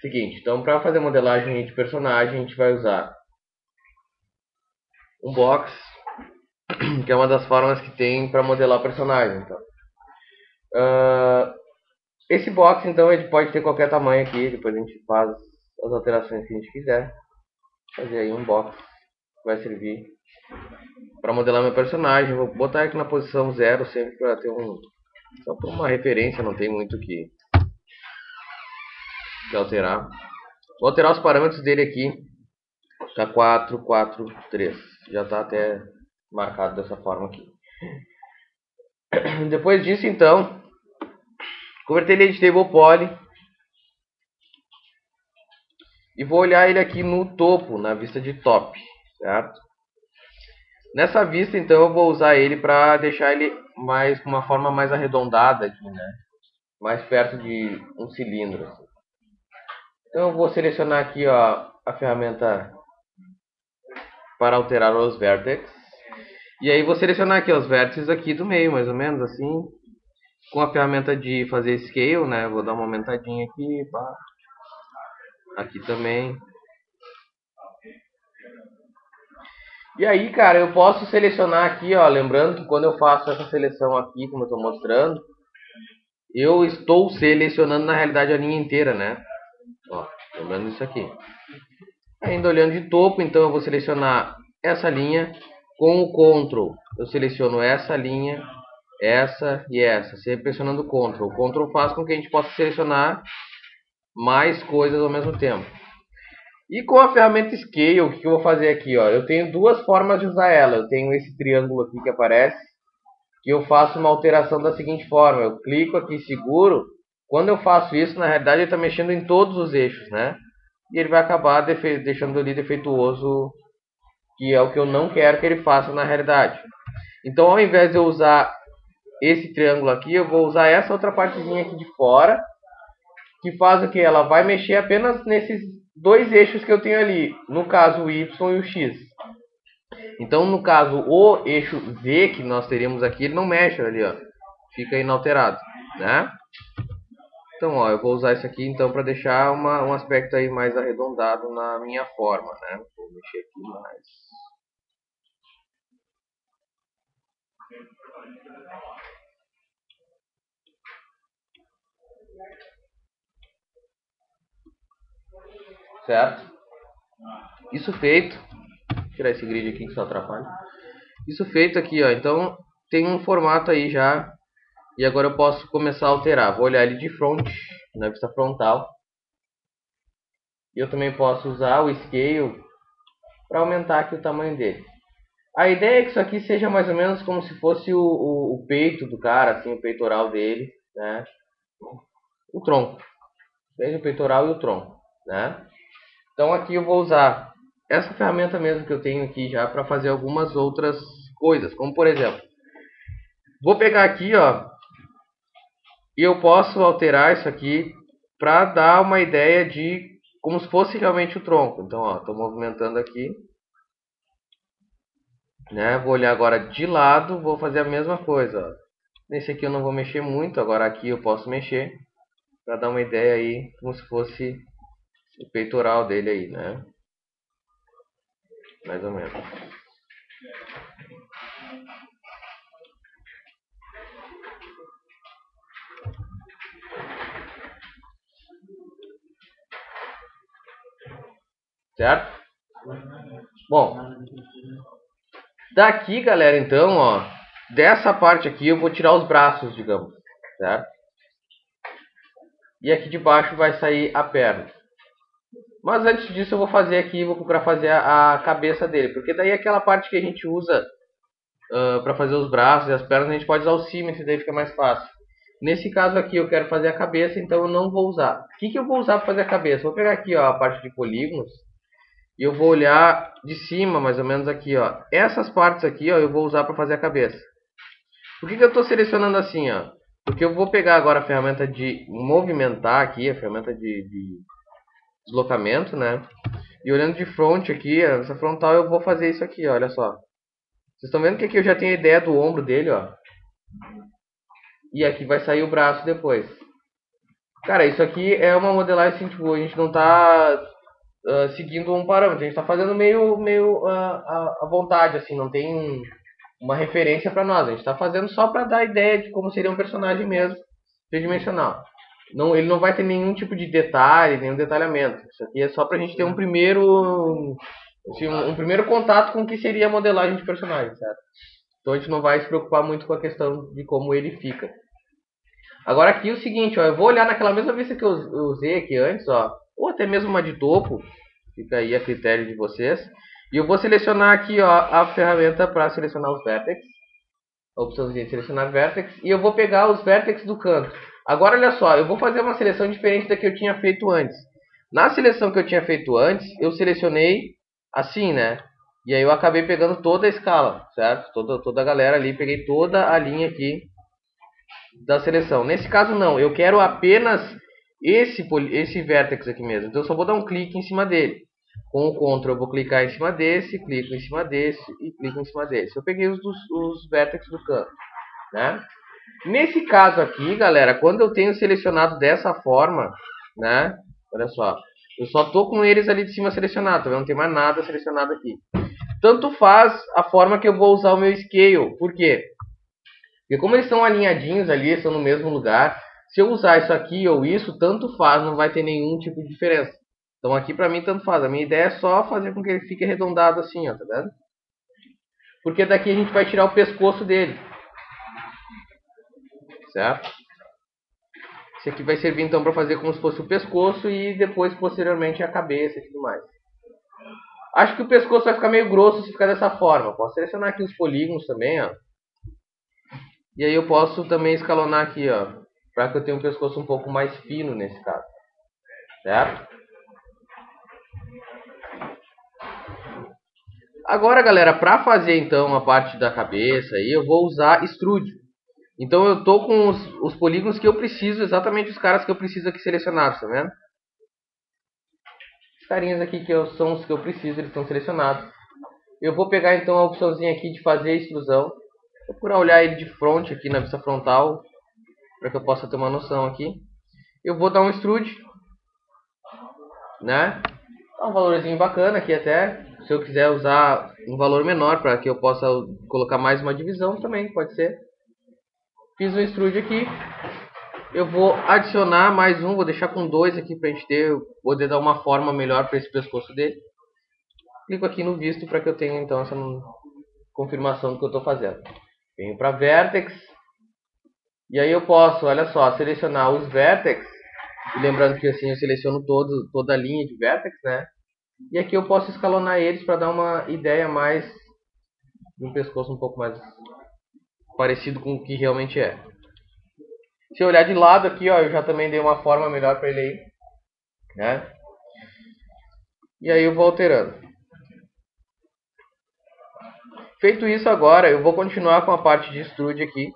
Seguinte, então para fazer modelagem de personagem a gente vai usar um box, que é uma das formas que tem para modelar o personagem. Então, esse box então ele pode ter qualquer tamanho aqui, depois a gente faz as alterações que a gente quiser. Fazer aí um box que vai servir para modelar meu personagem. Vou botar aqui na posição 0 sempre para ter só por uma referência, não tem muito que alterar. Vou alterar os parâmetros dele aqui. Tá 4, 4, 3. Já tá até marcado dessa forma aqui. Depois disso, então, converter ele de table poly. E vou olhar ele aqui no topo, na vista de top, certo? Nessa vista, então, eu vou usar ele para deixar ele com uma forma mais arredondada aqui, né? Mais perto de um cilindro. Assim. Então, eu vou selecionar aqui, ó, a ferramenta para alterar os vértices. E aí vou selecionar aqui os vértices aqui do meio, mais ou menos assim. Com a ferramenta de fazer scale, né? Vou dar uma aumentadinha aqui, pá. Aqui também. E aí, cara, eu posso selecionar aqui, ó, lembrando que quando eu faço essa seleção aqui, como eu estou mostrando, eu estou selecionando na realidade a linha inteira, né? Ó, lembrando isso aqui. Ainda olhando de topo, então eu vou selecionar essa linha com o Ctrl. Eu seleciono essa linha, essa e essa, sempre pressionando o Ctrl. O Ctrl faz com que a gente possa selecionar mais coisas ao mesmo tempo. E com a ferramenta Scale, o que eu vou fazer aqui? Ó? Eu tenho duas formas de usar ela. Eu tenho esse triângulo aqui que aparece, que eu faço uma alteração da seguinte forma. Eu clico aqui e seguro. Quando eu faço isso, na realidade ele está mexendo em todos os eixos, né? E ele vai acabar deixando ali defeituoso, que é o que eu não quero que ele faça na realidade. Então, ao invés de eu usar esse triângulo aqui, eu vou usar essa outra partezinha aqui de fora, que faz o que? Ela vai mexer apenas nesses dois eixos que eu tenho ali, no caso o Y e o X. Então, no caso, o eixo Z que nós teríamos aqui, ele não mexe ali, ó. Fica inalterado, né? Então, ó, eu vou usar isso aqui então para deixar um aspecto aí mais arredondado na minha forma, né? Vou mexer aqui mais. Certo? Isso feito. Vou tirar esse grid aqui que só atrapalha. Isso feito aqui, ó. Então, tem um formato aí já. E agora eu posso começar a alterar. Vou olhar ele de front, na vista frontal. E eu também posso usar o Scale para aumentar aqui o tamanho dele. A ideia é que isso aqui seja mais ou menos como se fosse o peito do cara, assim, o peitoral dele, né? O tronco. Veja o peitoral e o tronco, né? Então aqui eu vou usar essa ferramenta mesmo que eu tenho aqui já para fazer algumas outras coisas. Como por exemplo, vou pegar aqui, ó, e eu posso alterar isso aqui para dar uma ideia de como se fosse realmente o tronco. Então, ó, estou movimentando aqui, né? Vou olhar agora de lado, vou fazer a mesma coisa. Ó. Nesse aqui eu não vou mexer muito, agora aqui eu posso mexer para dar uma ideia aí como se fosse o peitoral dele aí, né? Mais ou menos. Certo? Bom, daqui, galera, então, ó, dessa parte aqui eu vou tirar os braços, digamos, certo? E aqui de baixo vai sair a perna. Mas antes disso eu vou fazer aqui, vou procurar fazer a cabeça dele, porque daí aquela parte que a gente usa para fazer os braços e as pernas, a gente pode usar o símetro, daí fica mais fácil. Nesse caso aqui eu quero fazer a cabeça, então eu não vou usar. O que eu vou usar para fazer a cabeça? Vou pegar aqui, ó, a parte de polígonos. E eu vou olhar de cima, mais ou menos aqui, ó. Essas partes aqui, ó, eu vou usar para fazer a cabeça. Por que eu estou selecionando assim, ó? Porque eu vou pegar agora a ferramenta de movimentar aqui, a ferramenta de deslocamento, né? E olhando de front aqui, essa frontal, eu vou fazer isso aqui, ó, olha só. Vocês estão vendo que aqui eu já tenho a ideia do ombro dele, ó. E aqui vai sair o braço depois. Cara, isso aqui é uma modelagem assim, tipo, a gente não tá seguindo um parâmetro, a gente tá fazendo meio à vontade, assim, não tem uma referência pra nós, a gente tá fazendo só pra dar ideia de como seria um personagem mesmo, tridimensional. Não, ele não vai ter nenhum tipo de detalhe, nenhum detalhamento. Isso aqui é só pra gente ter um primeiro, assim, um primeiro contato com o que seria a modelagem de personagem, certo? Então a gente não vai se preocupar muito com a questão de como ele fica. Agora aqui é o seguinte, ó, eu vou olhar naquela mesma vista que eu usei aqui antes, ó, ou até mesmo uma de topo, fica aí a critério de vocês. E eu vou selecionar aqui, ó, a ferramenta para selecionar os vértices, a opção de selecionar vértices, e eu vou pegar os vértices do canto. Agora olha só, eu vou fazer uma seleção diferente da que eu tinha feito antes. Na seleção que eu tinha feito antes, eu selecionei assim, né? E aí eu acabei pegando toda a escala, certo? Toda a galera ali, peguei toda a linha aqui da seleção. Nesse caso não, eu quero apenas esse vértex aqui mesmo. Então eu só vou dar um clique em cima dele. Com o Ctrl eu vou clicar em cima desse, clico em cima desse e clico em cima desse. Eu peguei os vértices do canto, né? Nesse caso aqui, galera, quando eu tenho selecionado dessa forma, né? Olha só, eu só tô com eles ali de cima selecionado, não tem mais nada selecionado aqui. Tanto faz a forma que eu vou usar o meu scale. Por quê? Porque como eles estão alinhadinhos ali, estão no mesmo lugar, se eu usar isso aqui ou isso, tanto faz, não vai ter nenhum tipo de diferença. Então aqui pra mim tanto faz. A minha ideia é só fazer com que ele fique arredondado assim, ó, tá vendo? Porque daqui a gente vai tirar o pescoço dele. Certo? Esse aqui vai servir então para fazer como se fosse o pescoço e depois posteriormente a cabeça e tudo mais. Acho que o pescoço vai ficar meio grosso se ficar dessa forma. Posso selecionar aqui os polígonos também, ó. E aí eu posso também escalonar aqui, ó, para que eu tenha um pescoço um pouco mais fino nesse caso. Certo? Agora, galera, para fazer então a parte da cabeça aí, eu vou usar Extrude. Então eu tô com os polígonos que eu preciso, exatamente os caras que eu preciso aqui selecionados, tá vendo? Os carinhas aqui são os que eu preciso, eles estão selecionados. Eu vou pegar então a opçãozinha aqui de fazer a extrusão. Vou procurar olhar ele de frente aqui na vista frontal, para que eu possa ter uma noção aqui. Eu vou dar um extrude, né? Dá um valorzinho bacana aqui até. Se eu quiser usar um valor menor para que eu possa colocar mais uma divisão também, pode ser. Fiz um extrude aqui. Eu vou adicionar mais um, vou deixar com 2 aqui para a gente poder dar uma forma melhor para esse pescoço dele. Clico aqui no visto para que eu tenha então essa confirmação do que eu estou fazendo. Venho para Vertex. E aí eu posso, olha só, selecionar os Vertex. Lembrando que assim eu seleciono toda a linha de Vertex, né? E aqui eu posso escalonar eles para dar uma ideia mais de um pescoço um pouco mais parecido com o que realmente é. Se eu olhar de lado aqui, ó, eu já também dei uma forma melhor para ele aí, né? E aí eu vou alterando. Feito isso agora, eu vou continuar com a parte de extrude aqui.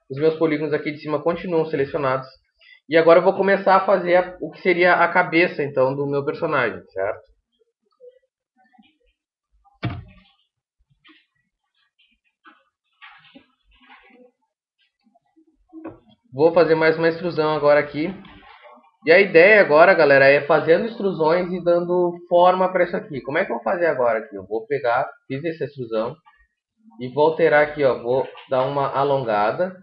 Os meus polígonos aqui de cima continuam selecionados. E agora eu vou começar a fazer o que seria a cabeça, então, do meu personagem, certo? Vou fazer mais uma extrusão agora aqui. E a ideia agora, galera, é fazendo extrusões e dando forma para isso aqui. Como é que eu vou fazer agora aqui? Eu vou pegar, fiz essa extrusão e vou alterar aqui, ó. Vou dar uma alongada.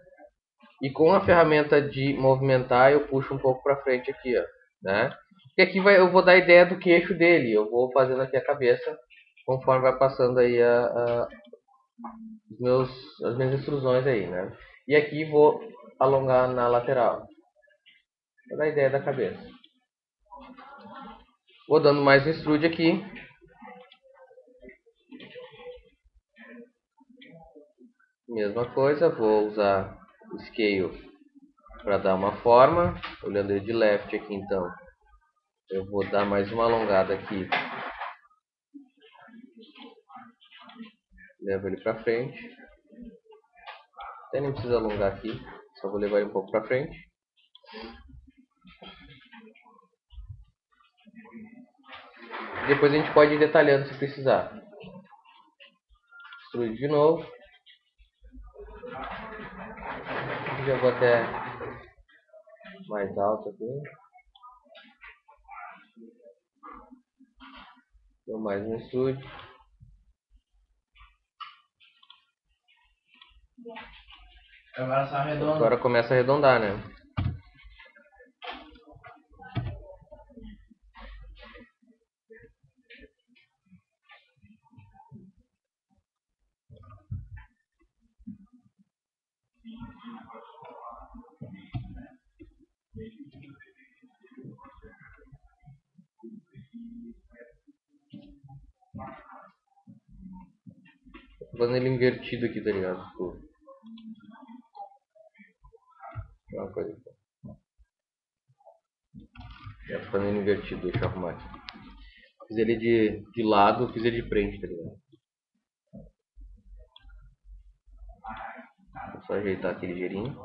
E com a ferramenta de movimentar, eu puxo um pouco para frente aqui, ó, né? E aqui eu vou dar a ideia do queixo dele. Eu vou fazendo aqui a cabeça conforme vai passando aí as minhas instruções aí, né? E aqui vou alongar na lateral. Vou dar a ideia da cabeça. Vou dando mais um extrude aqui. Mesma coisa, vou usar o scale para dar uma forma. Olhando ele de left aqui então. Eu vou dar mais uma alongada aqui. Levo ele para frente. Até nem precisa alongar aqui. Só vou levar ele um pouco para frente. Depois a gente pode ir detalhando se precisar. Extrude de novo. Já vou até mais alto aqui. Deu mais no estúdio. Agora começa a arredondar, né? Tô fazendo ele invertido aqui, tá ligado? Uma coisa aqui. Tô fazendo ele invertido, deixa eu arrumar aqui. Fiz ele de lado, fiz ele de frente, tá ligado? Vou só ajeitar aqui ligeirinho.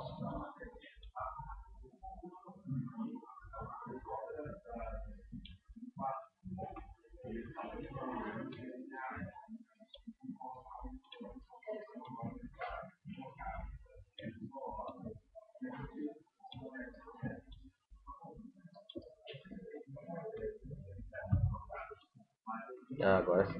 Ah, agora sim.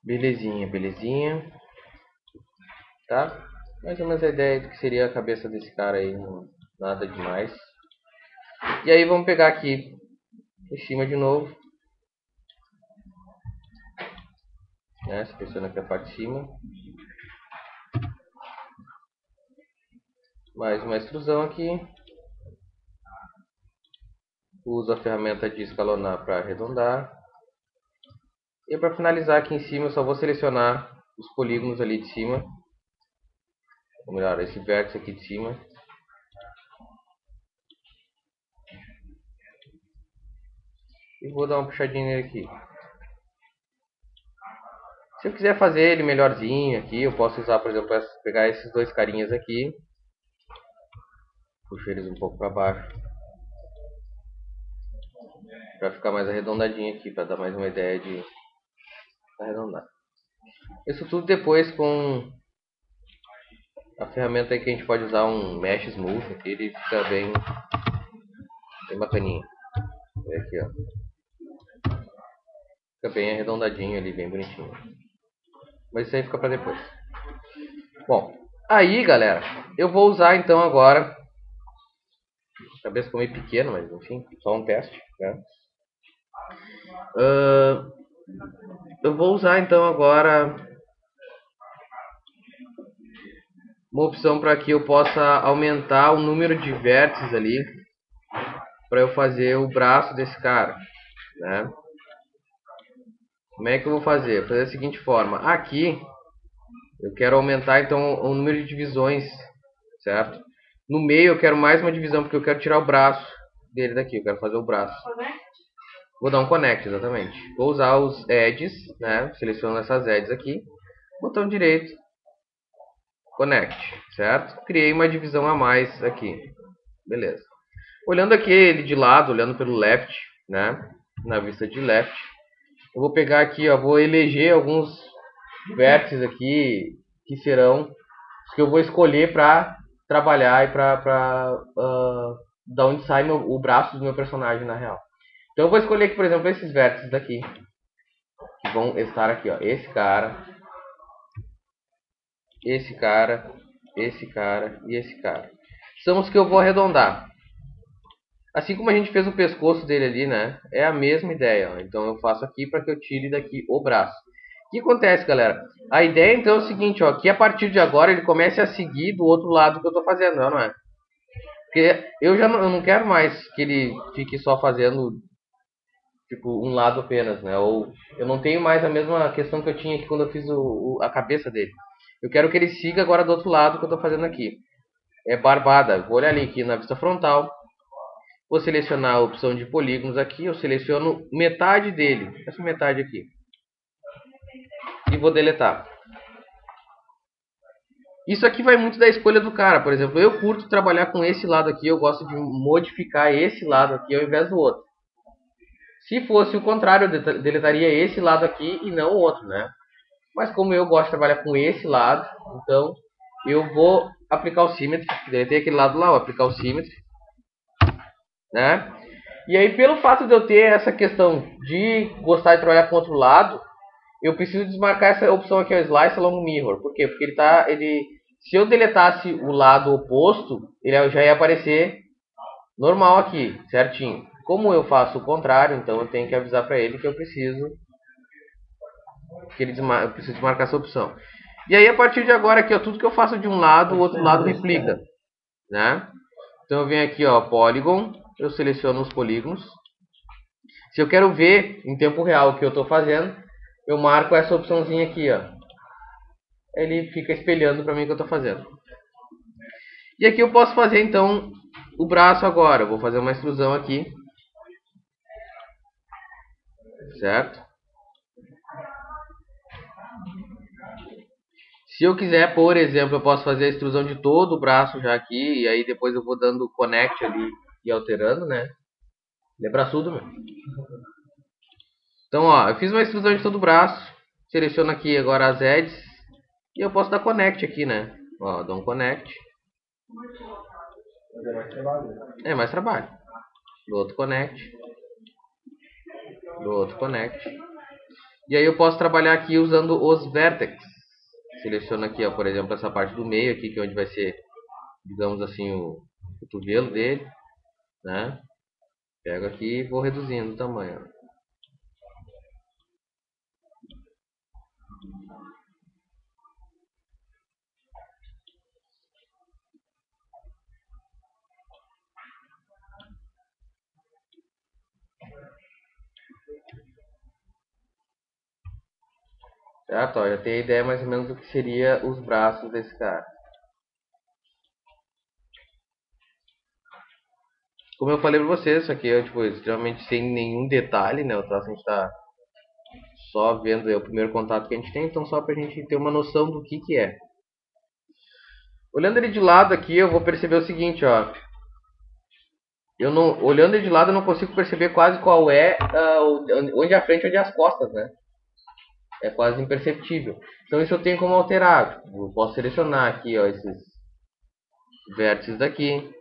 Belezinha, belezinha. Tá? Mais ou menos a ideia do que seria a cabeça desse cara aí, nada demais. E aí vamos pegar aqui em cima de novo, né? Seleciona aqui a parte de cima. Mais uma extrusão aqui. Uso a ferramenta de escalonar para arredondar. E para finalizar aqui em cima eu só vou selecionar os polígonos ali de cima. Ou melhor, esse vértice aqui de cima. E vou dar uma puxadinha nele aqui. Se eu quiser fazer ele melhorzinho aqui, eu posso usar, por exemplo, pegar esses dois carinhas aqui. Puxo eles um pouco para baixo. Para ficar mais arredondadinho aqui, para dar mais uma ideia de arredondar. Isso tudo depois com a ferramenta aí que a gente pode usar, um Mesh Smooth aqui, ele fica bem bacaninho. Aqui, ó. Fica bem arredondadinho ali, bem bonitinho. Mas isso aí fica para depois. Bom, aí galera, eu vou usar então agora. A cabeça ficou meio pequena, mas enfim, só um teste, né? Eu vou usar então agora uma opção para que eu possa aumentar o número de vértices ali, para eu fazer o braço desse cara, né? Como é que eu vou fazer? Vou fazer da seguinte forma. Aqui eu quero aumentar então o número de divisões, certo? No meio eu quero mais uma divisão, porque eu quero tirar o braço dele daqui. Eu quero fazer o braço. Vou dar um connect, exatamente. Vou usar os edges, né? Seleciono essas edges aqui. Botão direito. Connect, certo? Criei uma divisão a mais aqui. Beleza. Olhando aqui ele de lado, olhando pelo left, né? Na vista de left. Eu vou pegar aqui, ó, vou eleger alguns vértices aqui que serão os que eu vou escolher para trabalhar e para da onde sai o braço do meu personagem na real. Então eu vou escolher aqui, por exemplo, esses vértices daqui, que vão estar aqui, ó, esse cara, esse cara, esse cara e esse cara. São os que eu vou arredondar. Assim como a gente fez o pescoço dele ali, né? É a mesma ideia, ó. Então eu faço aqui para que eu tire daqui o braço. O que acontece, galera? A ideia então é o seguinte, ó, que a partir de agora ele comece a seguir do outro lado que eu estou fazendo, não é? Porque eu não quero mais que ele fique só fazendo tipo um lado apenas, né? Ou eu não tenho mais a mesma questão que eu tinha aqui quando eu fiz a cabeça dele. Eu quero que ele siga agora do outro lado que eu estou fazendo aqui. É barbada. Vou olhar ali aqui na vista frontal. Vou selecionar a opção de polígonos aqui. Eu seleciono metade dele. Essa metade aqui. E vou deletar. Isso aqui vai muito da escolha do cara. Por exemplo, eu curto trabalhar com esse lado aqui. Eu gosto de modificar esse lado aqui ao invés do outro. Se fosse o contrário, eu deletaria esse lado aqui e não o outro, né? Mas como eu gosto de trabalhar com esse lado, então eu vou aplicar o Symmetry. Deletei aquele lado lá, vou aplicar o Symmetry, né? E aí, pelo fato de eu ter essa questão de gostar de trabalhar com outro lado, eu preciso desmarcar essa opção aqui, o Slice Along Mirror. Por quê? Porque se eu deletasse o lado oposto, ele já ia aparecer normal aqui, certinho. Como eu faço o contrário, então eu tenho que avisar para ele que eu preciso desmarcar essa opção. E aí, a partir de agora, aqui, ó, tudo que eu faço de um lado, o outro lado replica, né? Então eu venho aqui, ó, Polygon, eu seleciono os polígonos. Se eu quero ver em tempo real o que eu estou fazendo, eu marco essa opçãozinha aqui, ó. Ele fica espelhando para mim o que eu estou fazendo. E aqui eu posso fazer, então, o braço agora. Eu vou fazer uma extrusão aqui. Certo? Se eu quiser, por exemplo, eu posso fazer a extrusão de todo o braço já aqui. E aí depois eu vou dando connect ali e alterando, né? Ele é braçudo, meu. Então, ó, eu fiz uma extrusão de todo o braço. Seleciono aqui agora as edges. E eu posso dar connect aqui, né? Ó, dou um connect. Mas é mais trabalho. É mais trabalho. Do outro connect. Do outro connect. E aí eu posso trabalhar aqui usando os vertex. Seleciono aqui, ó, por exemplo, essa parte do meio aqui, que é onde vai ser, digamos assim, o cotovelo dele, né? Pego aqui e vou reduzindo o tamanho, ó. Certo? Ó, já tem a ideia mais ou menos do que seria os braços desse cara. Como eu falei pra vocês, isso aqui é tipo, extremamente sem nenhum detalhe, né? O traço a gente tá só vendo o primeiro contato que a gente tem, então só pra gente ter uma noção do que é. Olhando ele de lado aqui, eu vou perceber o seguinte, ó. Olhando ele de lado, eu não consigo perceber quase qual é onde é a frente e onde é as costas, né? É quase imperceptível. Então isso eu tenho como alterar. Eu posso selecionar aqui, ó, esses vértices daqui.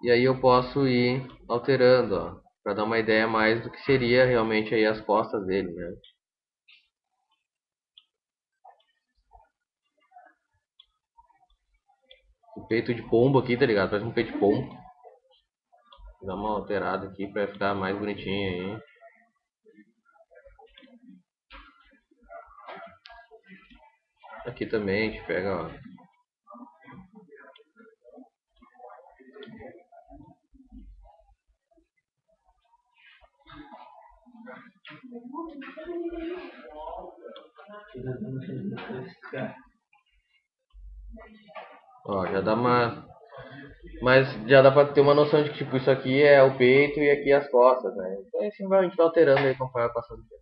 E aí eu posso ir alterando, ó, para dar uma ideia mais do que seria realmente aí as costas dele, né? O peito de pombo aqui, tá ligado? Parece um peito de pombo. Vou dar uma alterada aqui para ficar mais bonitinho aí. Aqui também a gente pega, ó. Ó, já dá uma... Mas já dá pra ter uma noção de que tipo, isso aqui é o peito e aqui as costas, né? Então assim a gente vai alterando aí conforme vai passando o tempo.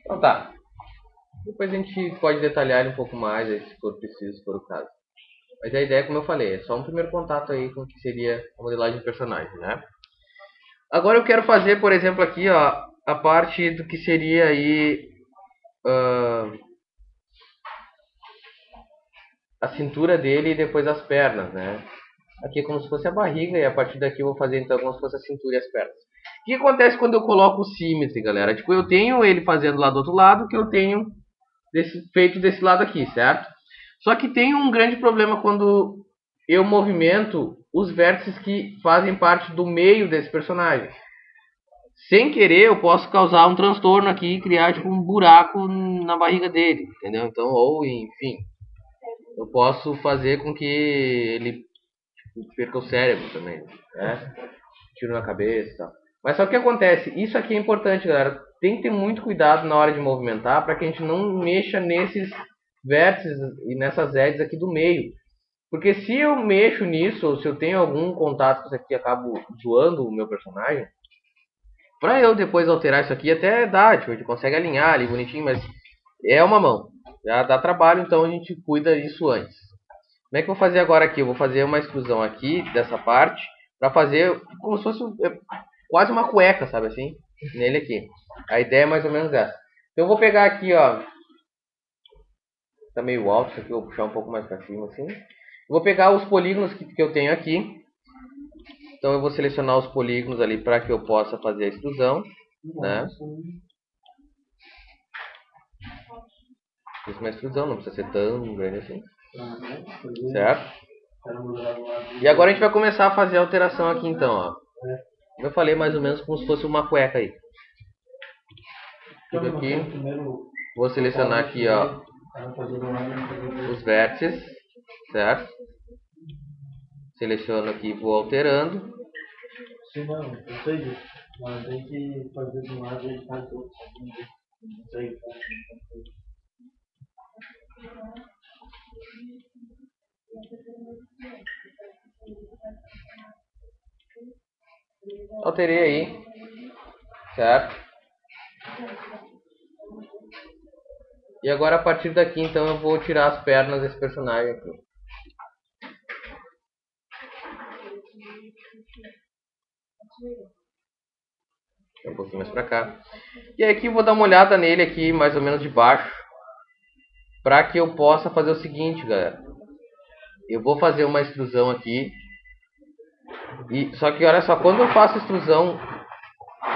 Então tá. Depois a gente pode detalhar um pouco mais aí, se for preciso, se for o caso. Mas a ideia, como eu falei, é só um primeiro contato aí com o que seria a modelagem de personagem, né? Agora eu quero fazer, por exemplo, aqui, ó, a parte do que seria aí a cintura dele e depois as pernas, né? Aqui é como se fosse a barriga e a partir daqui eu vou fazer então como se fosse a cintura e as pernas. O que acontece quando eu coloco o Symmetry, galera? Tipo, eu tenho ele fazendo lá do outro lado, que eu tenho feito desse lado aqui, certo? Só que tem um grande problema quando eu movimento os vértices que fazem parte do meio desse personagem. Sem querer, eu posso causar um transtorno aqui e criar tipo, um buraco na barriga dele, entendeu? Então, ou enfim, eu posso fazer com que ele tipo, perca o cérebro também, né? Tiro na cabeça e tal. Mas só que acontece, isso aqui é importante, galera. Tem que ter muito cuidado na hora de movimentar para que a gente não mexa nesses vértices e nessas edges aqui do meio. Porque se eu mexo nisso, ou se eu tenho algum contato com isso aqui e acabo zoando o meu personagem, pra eu depois alterar isso aqui até dá, tipo, a gente consegue alinhar ali bonitinho, mas é uma mão. Já dá trabalho, então a gente cuida disso antes. Como é que eu vou fazer agora aqui? Eu vou fazer uma extrusão aqui, dessa parte, pra fazer como se fosse quase uma cueca, sabe assim? Nele aqui. A ideia é mais ou menos essa. Então eu vou pegar aqui, ó. Tá meio alto isso aqui, eu vou puxar um pouco mais pra cima assim. Eu vou pegar os polígonos que eu tenho aqui. Então eu vou selecionar os polígonos ali para que eu possa fazer a extrusão, né? Fiz uma extrusão, não precisa ser tão grande assim, certo? E agora a gente vai começar a fazer a alteração aqui então, ó. Como eu falei, mais ou menos como se fosse uma cueca aí. Fico aqui, vou selecionar aqui, ó, os vértices, certo? Seleciono aqui e vou alterando. Sim, não, eu sei disso. Mas tem que fazer de um lado e faz do outro. Não sei. Alterei aí, certo? E agora a partir daqui então eu vou tirar as pernas desse personagem aqui. Um pouquinho mais pra cá. E aí aqui eu vou dar uma olhada nele aqui, mais ou menos de baixo. Pra que eu possa fazer o seguinte, galera. Eu vou fazer uma extrusão aqui. Só que olha só, quando eu faço extrusão,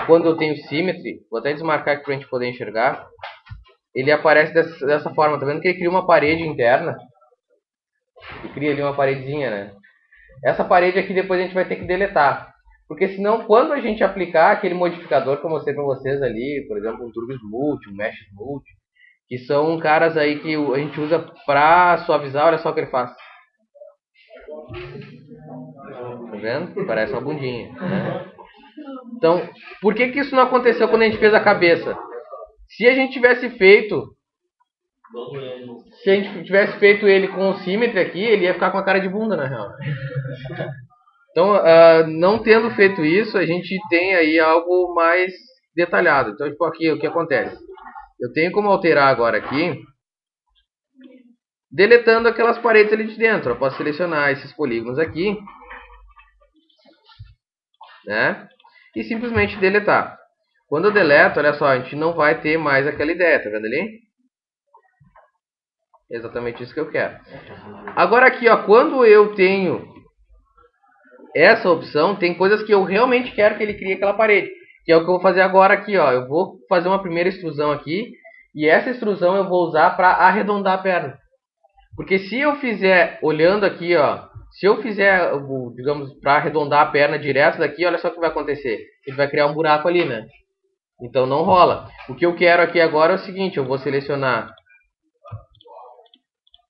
quando eu tenho symmetry, vou até desmarcar aqui pra gente poder enxergar. Ele aparece dessa forma, tá vendo que ele cria uma parede interna? Ele cria ali uma paredezinha, né? Essa parede aqui depois a gente vai ter que deletar. Porque senão, quando a gente aplicar aquele modificador que eu mostrei para vocês ali, por exemplo, um Turbo Smooth, um Mesh Smooth, que são caras aí que a gente usa para suavizar, olha só o que ele faz. Tá vendo? Parece uma bundinha, né? Então, por que isso não aconteceu quando a gente fez a cabeça? Se a gente tivesse feito ele com o Symmetry aqui, ele ia ficar com a cara de bunda, na real. Então, não tendo feito isso, a gente tem aí algo mais detalhado. Então, tipo, aqui, o que acontece? Eu tenho como alterar agora aqui, deletando aquelas paredes ali de dentro. Eu posso selecionar esses polígonos aqui, né? E simplesmente deletar. Quando eu deleto, olha só, a gente não vai ter mais aquela ideia, tá vendo ali? Exatamente isso que eu quero. Agora aqui, ó, quando eu tenho essa opção, tem coisas que eu realmente quero que ele crie aquela parede. Que é o que eu vou fazer agora aqui, ó. Eu vou fazer uma primeira extrusão aqui. E essa extrusão eu vou usar para arredondar a perna. Porque se eu fizer, olhando aqui, ó. Se eu fizer, digamos, para arredondar a perna direto daqui, olha só o que vai acontecer. Ele vai criar um buraco ali, né? Então não rola. O que eu quero aqui agora é o seguinte. Eu vou selecionar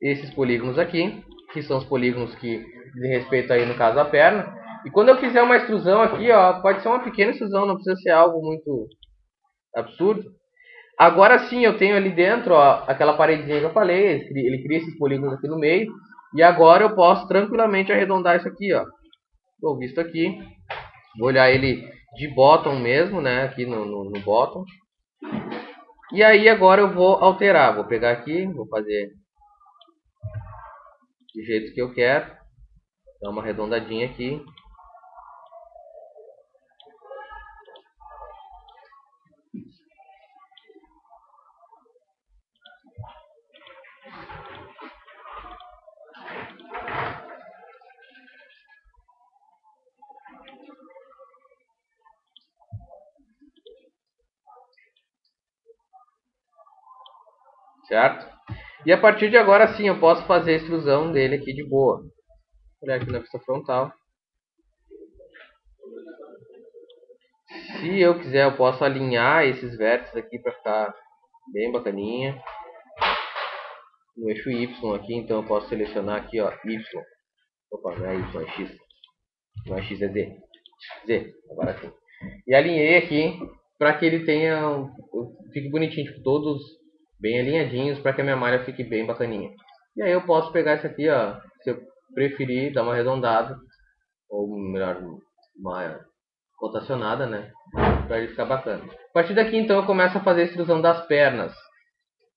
esses polígonos aqui. Que são os polígonos que dizem respeito aí, no caso, à perna. E quando eu fizer uma extrusão aqui, ó, pode ser uma pequena extrusão, não precisa ser algo muito absurdo. Agora sim, eu tenho ali dentro, ó, aquela paredezinha que eu falei, ele cria esses polígonos aqui no meio. E agora eu posso tranquilamente arredondar isso aqui, ó. Estou visto aqui. Vou olhar ele de bottom mesmo, né, aqui no bottom. E aí agora eu vou alterar, vou pegar aqui, vou fazer do jeito que eu quero. Dar uma arredondadinha aqui. Certo? E a partir de agora sim eu posso fazer a extrusão dele aqui de boa. Vou olhar aqui na vista frontal. Se eu quiser eu posso alinhar esses vértices aqui para ficar bem bacaninha. No eixo Y aqui, então eu posso selecionar aqui, ó, Y. Opa, não é Y, é X. Não é X, é Z. Z, agora sim. E alinhei aqui para que ele tenha, fique bonitinho, tipo, todos bem alinhadinhos para que a minha malha fique bem bacaninha. E aí eu posso pegar isso aqui, ó, se eu preferir, dar uma arredondada, ou melhor, uma rotacionada, né, para ele ficar bacana. A partir daqui, então, eu começo a fazer a extrusão das pernas.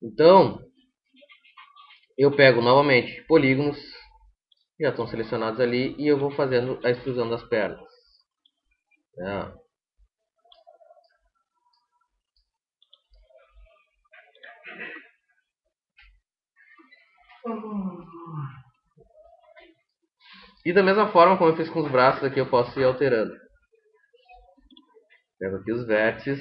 Então, eu pego novamente polígonos, já estão selecionados ali, e eu vou fazendo a extrusão das pernas. E da mesma forma como eu fiz com os braços aqui, eu posso ir alterando. Pego aqui os vértices.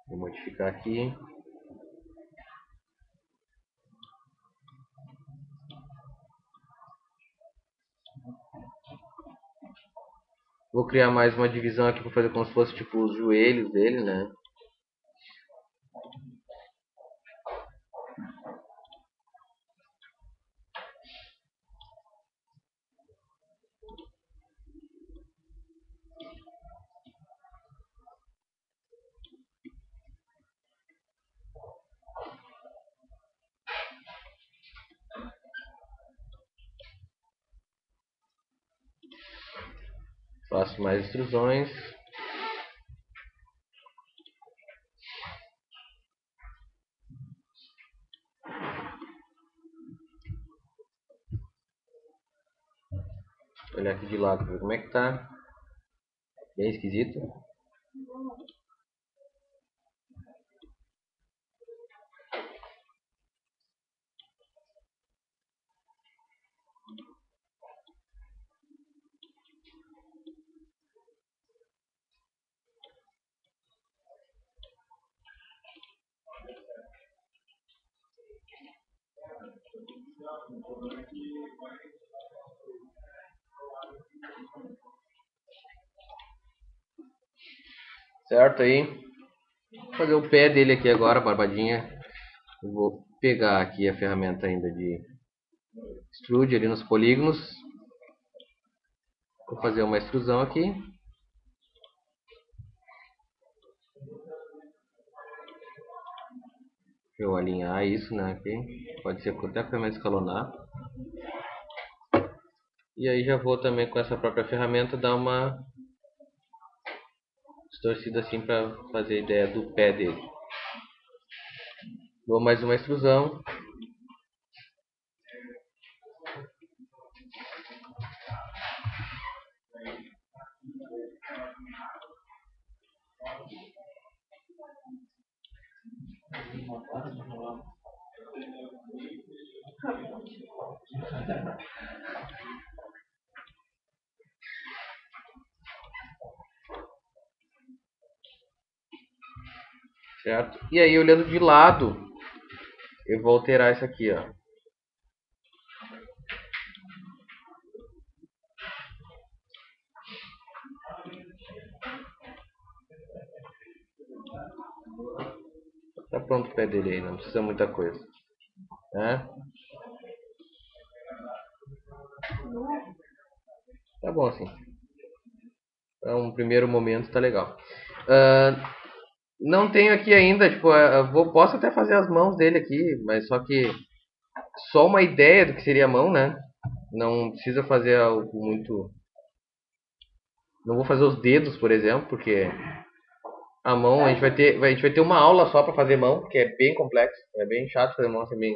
Vou modificar aqui. Vou criar mais uma divisão aqui para fazer como se fosse tipo os joelhos dele, né? Faço mais extrusões. Vou olhar aqui de lado para ver como é que tá. Bem esquisito. Certo aí. Vou fazer o pé dele aqui agora, barbadinha. Eu vou pegar aqui a ferramenta ainda de extrude ali nos polígonos. Vou fazer uma extrusão aqui. Eu alinhar isso, né, aqui. Pode ser até a ferramenta escalonar. E aí já vou também com essa própria ferramenta dar uma distorcida assim para fazer a ideia do pé dele. Vou mais uma extrusão. Certo? E aí olhando de lado, eu vou alterar isso aqui, ó. Tá pronto o pé dele aí, não precisa muita coisa, né? Tá bom assim. É um primeiro momento, tá legal. Não tenho aqui ainda, tipo, posso até fazer as mãos dele aqui, mas só que só uma ideia do que seria a mão, né? Não precisa fazer algo muito. Não vou fazer os dedos, por exemplo, porque a mão a gente vai ter uma aula só para fazer mão, porque é bem complexo, é bem chato fazer mão também.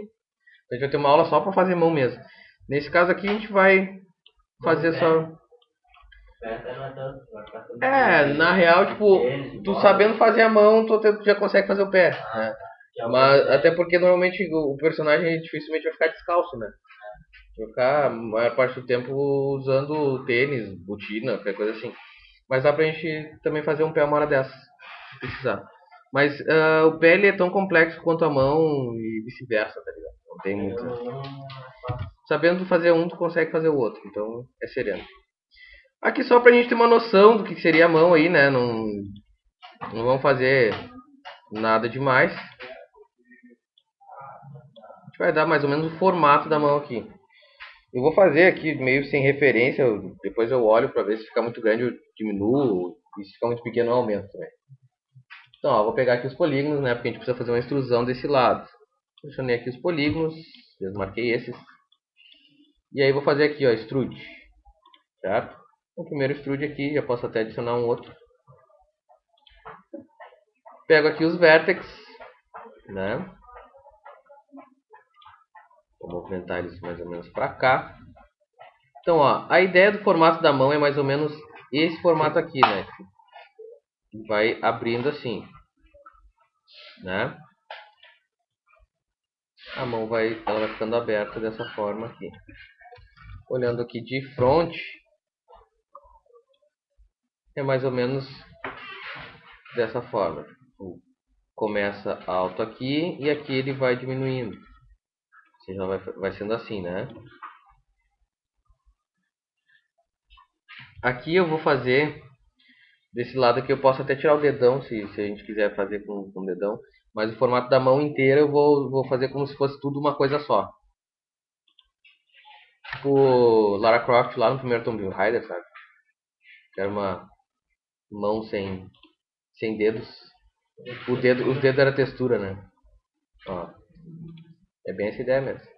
A gente vai ter uma aula só para fazer mão mesmo. Nesse caso aqui a gente vai fazer só. Na real, tipo, tu sabendo fazer a mão, tu já consegue fazer o pé, né? Mas até porque normalmente o personagem dificilmente vai ficar descalço, né? Vai ficar a maior parte do tempo usando tênis, botina, qualquer coisa assim. Mas dá pra gente também fazer um pé uma hora dessas. precisar. Mas o pé ele é tão complexo quanto a mão e vice-versa, tá ligado? Não tem muito. Sabendo fazer um, tu consegue fazer o outro. Então é sereno. Aqui só pra gente ter uma noção do que seria a mão aí, né? Não vamos fazer nada demais. A gente vai dar mais ou menos o formato da mão aqui. Eu vou fazer aqui meio sem referência. Depois eu olho pra ver se fica muito grande eu diminuo. E se fica muito pequeno eu aumento também. Então, ó, vou pegar aqui os polígonos, né? Porque a gente precisa fazer uma extrusão desse lado. Selecionei aqui os polígonos, desmarquei esses. E aí vou fazer aqui, ó, extrude. Certo? O primeiro extrude aqui, já posso até adicionar um outro. Pego aqui os vértices, né? Vou movimentar eles mais ou menos para cá. Então, ó, a ideia do formato da mão é mais ou menos esse formato aqui, né? Vai abrindo assim, né? A mão ela vai ficando aberta dessa forma aqui. Olhando aqui de frente, é mais ou menos dessa forma. Começa alto aqui e aqui ele vai diminuindo. Ou seja, vai sendo assim, né? Aqui eu vou fazer desse lado aqui, eu posso até tirar o dedão se a gente quiser fazer com o dedão. Mas o formato da mão inteira eu vou fazer como se fosse tudo uma coisa só. Tipo Lara Croft lá no primeiro Tomb Raider, sabe? Que era uma mão sem dedos. Os dedos era textura, né? Ó, é bem essa ideia mesmo.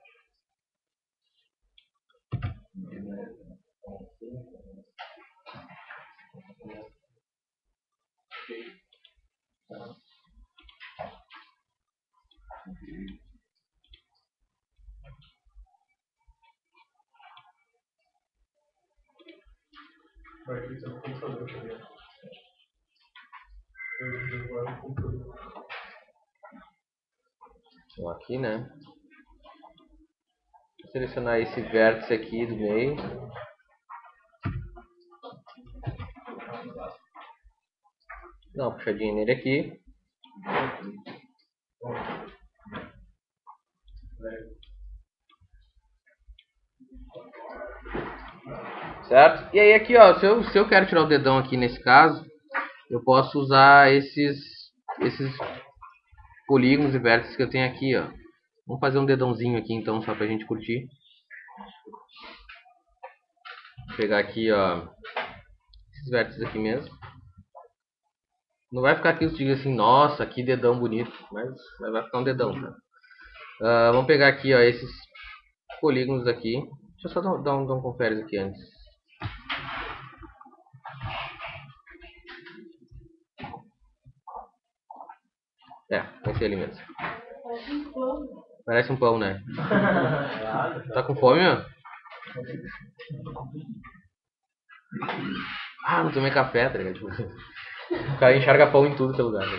Então aqui, né? Vou selecionar esse vértice aqui do meio. Dá uma puxadinha nele aqui. Certo? E aí aqui, ó, se eu quero tirar o dedão aqui nesse caso, eu posso usar esses polígonos e vértices que eu tenho aqui, ó. Vamos fazer um dedãozinho aqui então, só pra gente curtir. Vou pegar aqui, ó, esses vértices aqui mesmo. Não vai ficar aqui, eu digo assim, nossa, que dedão bonito, mas vai ficar um dedão, tá? Vamos pegar aqui, ó, esses polígonos aqui. Deixa eu só dar um confere aqui antes. Vai ser ali mesmo. Parece um pão, né? Tá com fome, ó? Não tomei café, tá ligado? O cara enxerga pão em tudo que é lugar, né?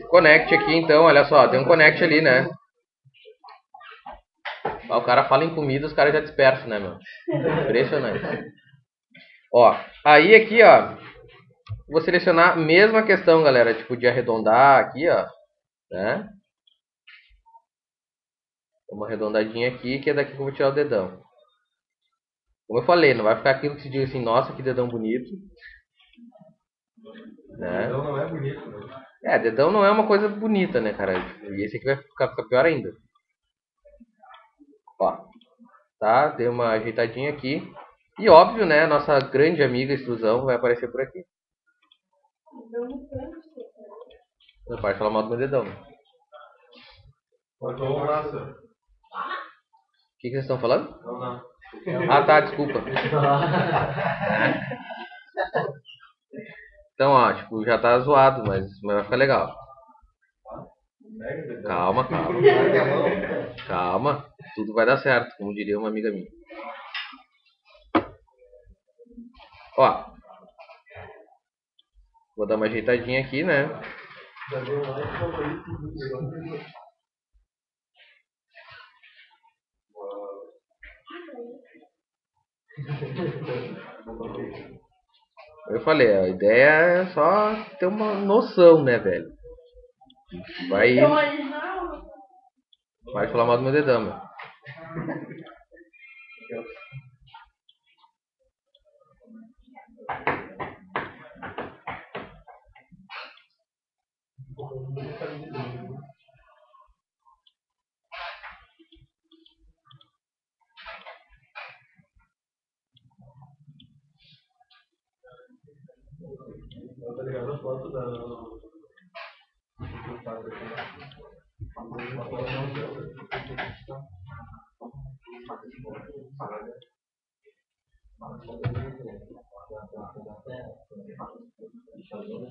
Connect aqui então, olha só, tem um connect ali, né? O cara fala em comida, os caras já dispersam, né, meu? Impressionante. Ó, aí aqui, ó, vou selecionar a mesma questão, galera, tipo de arredondar aqui, ó, né? Uma arredondadinha aqui, que é daqui que eu vou tirar o dedão. Como eu falei, não vai ficar aquilo que se diz assim, nossa, que dedão bonito. Né? Dedão não é bonito, né? Dedão não é uma coisa bonita, né, cara? E esse aqui vai ficar pior ainda. Ó, tá? Dei uma ajeitadinha aqui. E óbvio, né, nossa grande amiga extrusão vai aparecer por aqui. Não pode falar mal do meu dedão. Faltou massa. O que vocês estão falando? Não. Tá, desculpa. Então, ó, tipo, já tá zoado, mas vai ficar legal. Calma. Calma, tudo vai dar certo, como diria uma amiga minha. Ó, vou dar uma ajeitadinha aqui, né? Eu falei, a ideia é só ter uma noção, né, velho? Vai falar mal do meu dedão, meu. Tá ligado a foto da.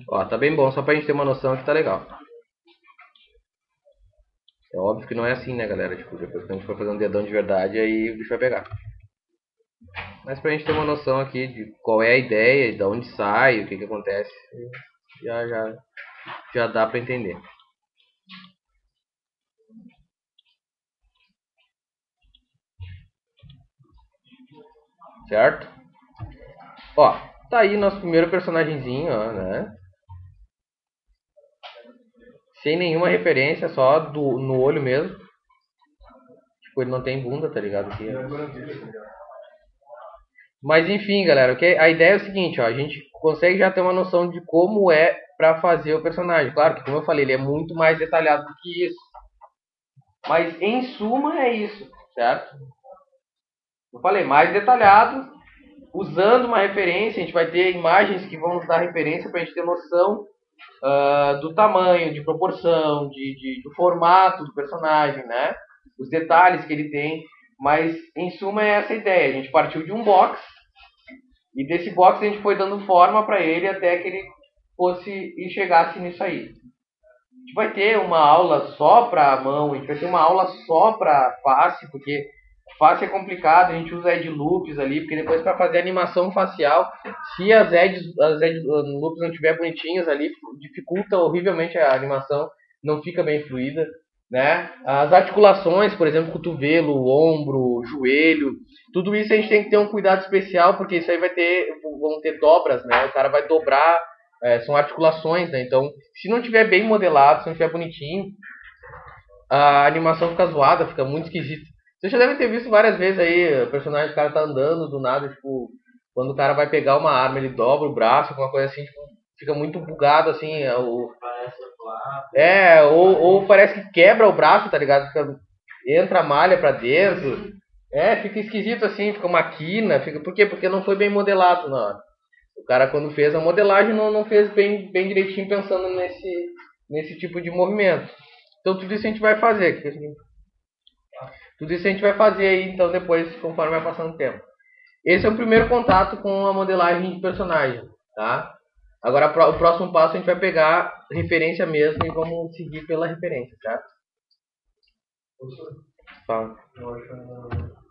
Ó, tá bem bom, só pra gente ter uma noção que tá legal. É óbvio que não é assim, né, galera? Tipo, depois que a gente for fazer um dedão de verdade, aí o bicho vai pegar. Mas pra gente ter uma noção aqui de qual é a ideia, de onde sai, o que que acontece, já dá pra entender. Certo? Ó, tá aí nosso primeiro personagemzinho, ó, né? Sem nenhuma referência, só no olho mesmo. Tipo, ele não tem bunda, tá ligado? Aqui, mas enfim, galera, a ideia é o seguinte, ó, a gente consegue já ter uma noção de como é pra fazer o personagem. Claro que, como eu falei, ele é muito mais detalhado do que isso. Mas, em suma, é isso, certo? Eu falei, mais detalhado, usando uma referência, a gente vai ter imagens que vão nos dar referência pra gente ter noção do tamanho, de proporção, do formato do personagem, né? Os detalhes que ele tem. Mas, em suma, é essa a ideia. A gente partiu de um box, e desse box a gente foi dando forma para ele até que ele fosse e chegasse nisso aí. A gente vai ter uma aula só para mão, a gente vai ter uma aula só para face, porque face é complicado, a gente usa edge loops ali, porque depois para fazer animação facial, se as edge loops não estiver bonitinhas ali, dificulta horrivelmente a animação, não fica bem fluida. Né? As articulações, por exemplo, cotovelo, ombro, joelho, tudo isso a gente tem que ter um cuidado especial, porque isso aí vão ter dobras, né? O cara vai dobrar, são articulações, né? Então, se não tiver bem modelado, se não tiver bonitinho, a animação fica zoada, fica muito esquisita. Vocês já devem ter visto várias vezes aí, o personagem do cara tá andando do nada, tipo, quando o cara vai pegar uma arma, ele dobra o braço, alguma coisa assim, tipo, fica muito bugado, assim, ou parece que quebra o braço, tá ligado? Entra a malha pra dentro. Fica esquisito assim, fica uma quina. Por quê? Porque não foi bem modelado na hora. O cara, quando fez a modelagem, não fez bem direitinho pensando nesse tipo de movimento. Então, tudo isso a gente vai fazer. Tudo isso a gente vai fazer aí, então, depois, conforme vai passando o tempo. Esse é o primeiro contato com a modelagem de personagem, tá? Agora, o próximo passo, a gente vai pegar referência mesmo e vamos seguir pela referência, certo? Professor, Fala. eu acho